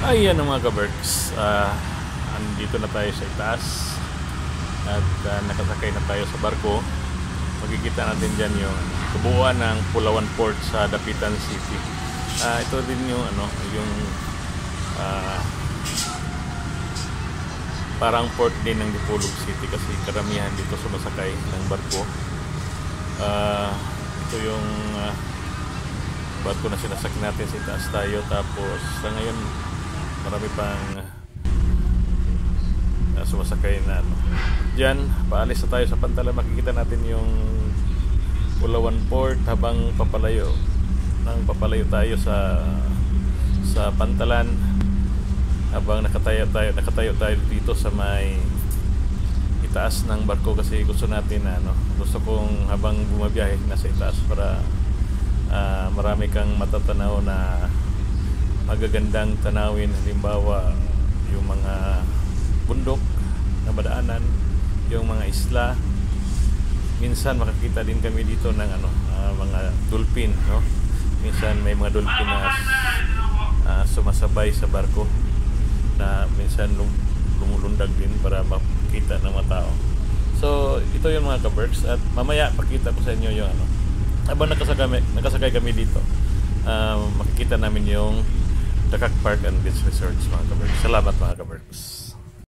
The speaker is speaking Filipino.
Ayan mga ka-Berks, andito na tayo sa itaas at nakasakay na tayo sa barko. Makikita natin dyan yung kabuuan ng Pulawan Port sa Dapitan City. Ito din yung parang port din ng Dipolog City kasi karamihan dito sumasakay ng barko. Ito yung barko na sinasakyan natin sa itaas tayo, tapos sa ngayon marami pang sumasakay na Diyan, paalis na tayo sa Pantalan. Makikita natin yung Pulawan Port habang papalayo tayo sa Pantalan, habang nakatayo tayo dito sa may itaas ng barko kasi gusto natin gusto kong habang bumabiyahe nasa itaas para marami kang matatanaw na magagandang tanawin. Halimbawa yung mga bundok na madaanan, yung mga isla. Minsan makakita din kami dito ng mga dolphin, no? Minsan may mga dolphin na sumasabay sa barko na minsan lumulundag din para makita ng mga tao. So ito yung mga ka-Berks, at mamaya pakita ko sa inyo yung habang nakasakay kami dito, makikita namin yung Dakak Park and Beach Resorts mga ka-Berks. Salamat mga ka-Berks.